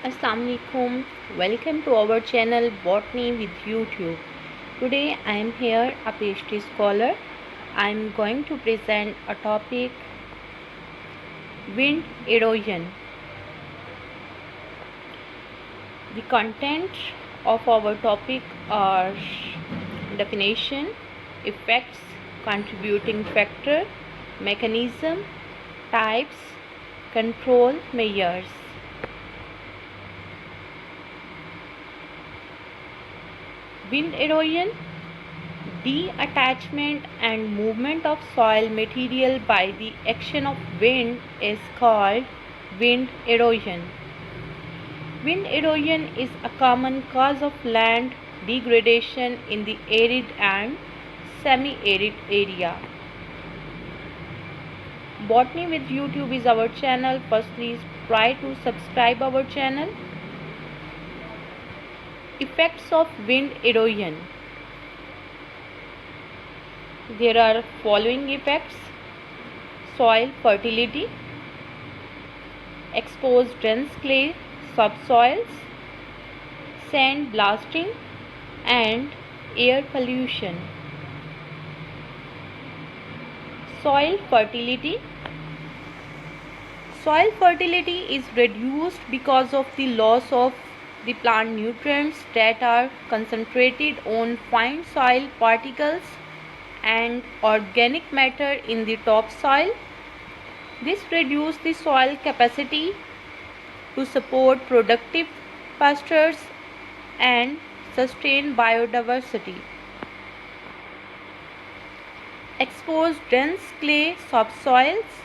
Assalamualaikum. Welcome to our channel Botany with YouTube. Today I am here, a PhD scholar. I am going to present a topic, wind erosion. The content of our topic are definition, effects, contributing factor, mechanism, types, control measures. Wind erosion, detachment and movement of soil material by the action of wind is called wind erosion. Wind erosion is a common cause of land degradation in the arid and semi-arid area. Botany with YouTube is our channel. First, please try to subscribe our channel. Effects of wind erosion. There are following effects: soil fertility, exposed dense clay subsoils, sand blasting, and air pollution. Soil fertility. Soil fertility is reduced because of the loss of the plant nutrients that are concentrated on fine soil particles and organic matter in the topsoil. This reduces the soil capacity to support productive pastures and sustain biodiversity. Exposed dense clay subsoils.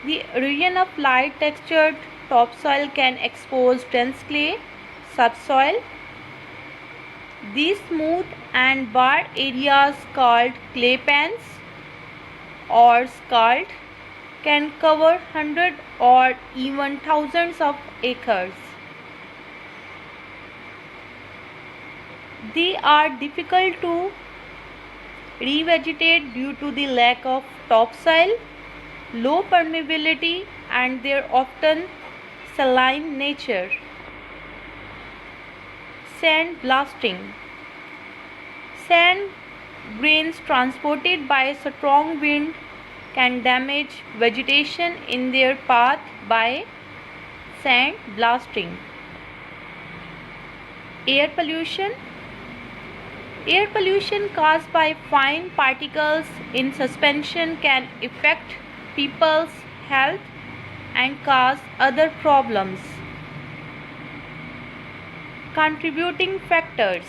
The erosion of light textured topsoil can expose dense clay subsoil. These smooth and barred areas called clay pans or scald can cover hundreds or even thousands of acres. They are difficult to revegetate due to the lack of topsoil, low permeability, and their often saline nature. Sand blasting. Sand grains transported by a strong wind can damage vegetation in their path by sand blasting. Air pollution. Air pollution caused by fine particles in suspension can affect people's health and cause other problems. Contributing factors.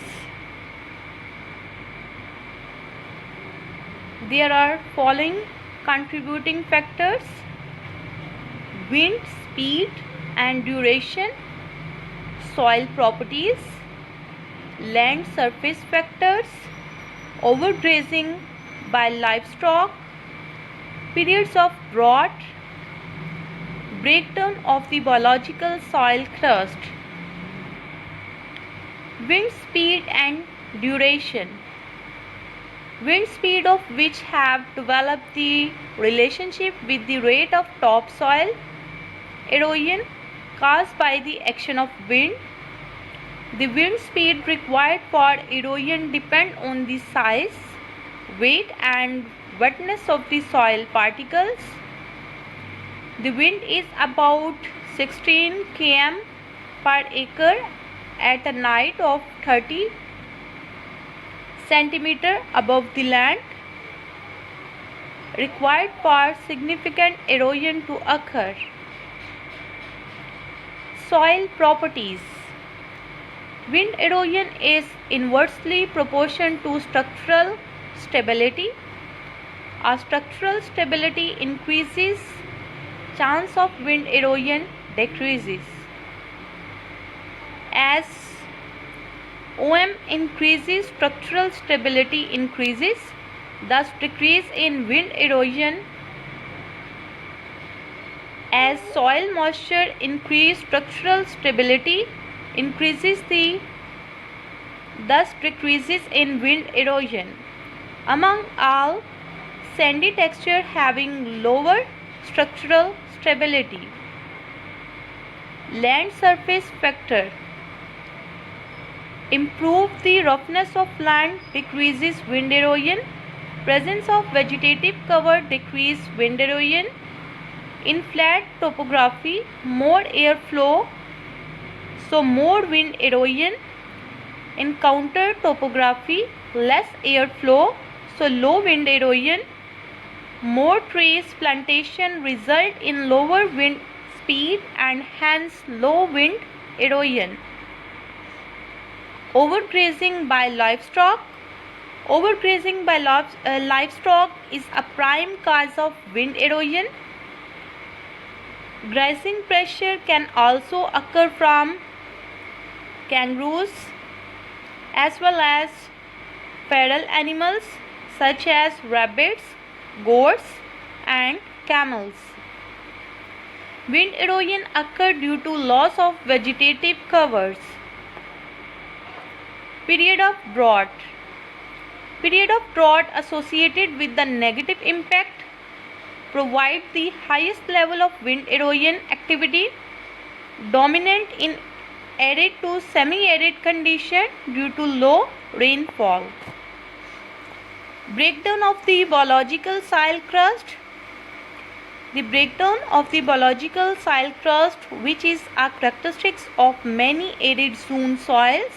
There are following contributing factors: wind speed and duration, soil properties, land surface factors, overgrazing by livestock, periods of drought, breakdown of the biological soil crust. Wind speed and duration. Wind speed of which have developed the relationship with the rate of topsoil erosion caused by the action of wind. The wind speed required for erosion depend on the size, weight, and wetness of the soil particles. The wind is about 16 km per acre at a height of 30 cm above the land, required for significant erosion to occur. Soil properties. Wind erosion is inversely proportional to structural stability. As structural stability increases, chance of wind erosion decreases. As OM increases, structural stability increases, thus decrease in wind erosion. As soil moisture increases, structural stability increases, thus decreases in wind erosion. Among all, sandy texture having lower structural stability. Land surface factor. Improve the roughness of land, decreases wind erosion. Presence of vegetative cover decrease wind erosion. In flat topography, more airflow, so more wind erosion. In counter topography, less airflow, so low wind erosion. More trees plantation result in lower wind speed and hence low wind erosion. Overgrazing by livestock. Overgrazing by livestock is a prime cause of wind erosion. Grazing pressure can also occur from kangaroos as well as feral animals such as rabbits, goats and camels. Wind erosion occurs due to loss of vegetative covers. Period of drought. Period of drought associated with the negative impact provide the highest level of wind erosion activity, dominant in arid to semi-arid condition due to low rainfall. Breakdown of the biological soil crust. The breakdown of the biological soil crust, which is a characteristic of many arid zone soils,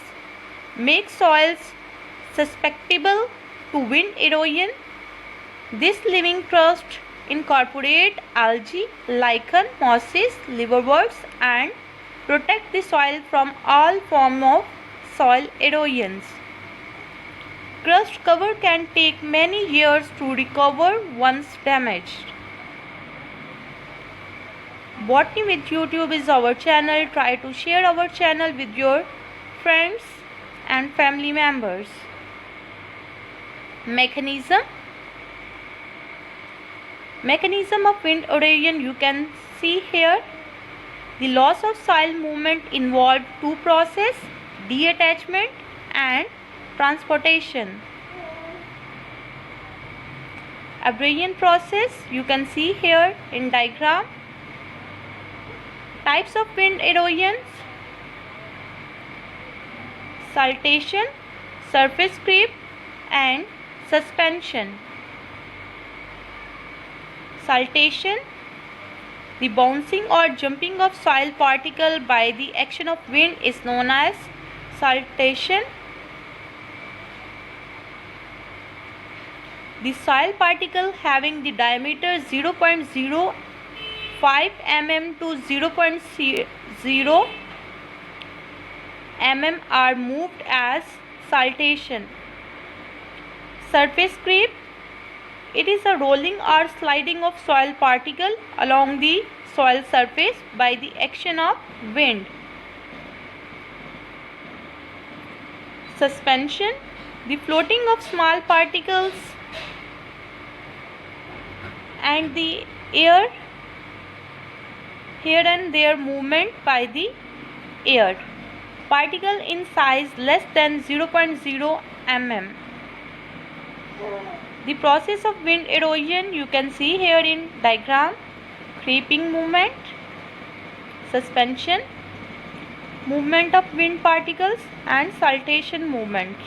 makes soils susceptible to wind erosion. This living crust incorporate algae, lichen, mosses, liverworts and protect the soil from all forms of soil erosions. Crust cover can take many years to recover once damaged. Botany with YouTube is our channel. Try to share our channel with your friends and family members. Mechanism of wind erosion you can see here. The loss of soil movement involved two processes, detachment and transportation. Abrasion process you can see here in diagram. Types of wind erosions: siltation, surface creep and suspension. Siltation: the bouncing or jumping of soil particle by the action of wind is known as siltation. The soil particle having the diameter 0.05 mm to 0.0 mm are moved as siltation. Surface creep: it is a rolling or sliding of soil particle along the soil surface by the action of wind. Suspension: the floating of small particles and the air, here and there movement by the air. Particle in size less than 0.0 mm. The process of wind erosion you can see here in diagram. Creeping movement, suspension, movement of wind particles and siltation movement.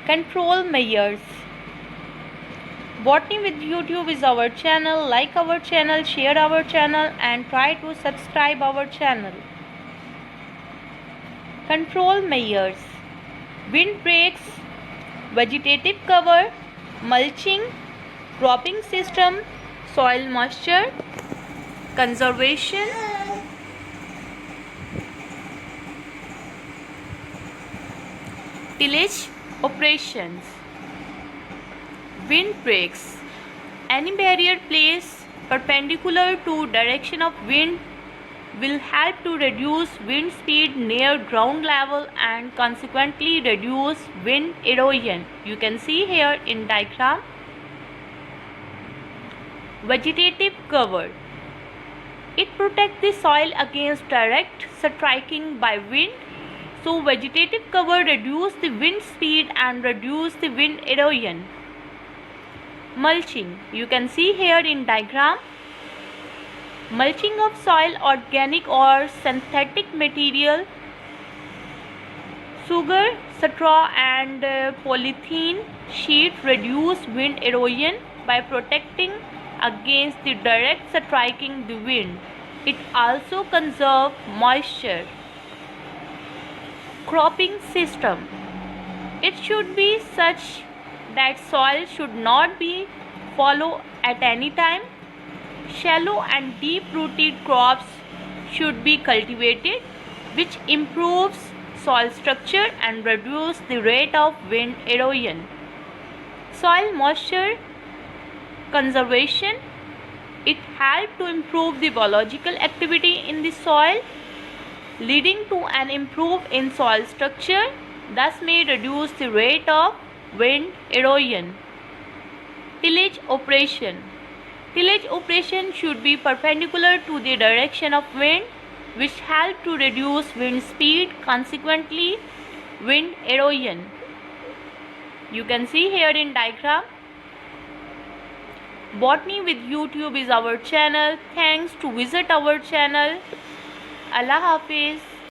Control measures. Botany with YouTube is our channel. Like our channel, share our channel and try to subscribe our channel. Control measures: wind breaks, vegetative cover, mulching, cropping system, soil moisture, conservation, tillage operations. Wind breaks: any barrier placed perpendicular to direction of wind will help to reduce wind speed near ground level and consequently reduce wind erosion. You can see here in diagram. Vegetative cover: it protects the soil against direct striking by wind. So vegetative cover reduce the wind speed and reduce the wind erosion. Mulching: you can see here in diagram. Mulching of soil, organic or synthetic material, sugar, straw and polythene sheet reduce wind erosion by protecting against the direct striking the wind. It also conserves moisture. Cropping system. It should be such that soil should not be fallow at any time. Shallow and deep-rooted crops should be cultivated, which improves soil structure and reduces the rate of wind erosion. Soil moisture conservation. It helps to improve the biological activity in the soil, leading to an improvement in soil structure, thus may reduce the rate of wind erosion. Tillage operation. Tillage operation should be perpendicular to the direction of wind, which help to reduce wind speed, consequently wind erosion. You can see here in diagram. Botany with YouTube is our channel. Thanks to visit our channel. Allah Hafiz.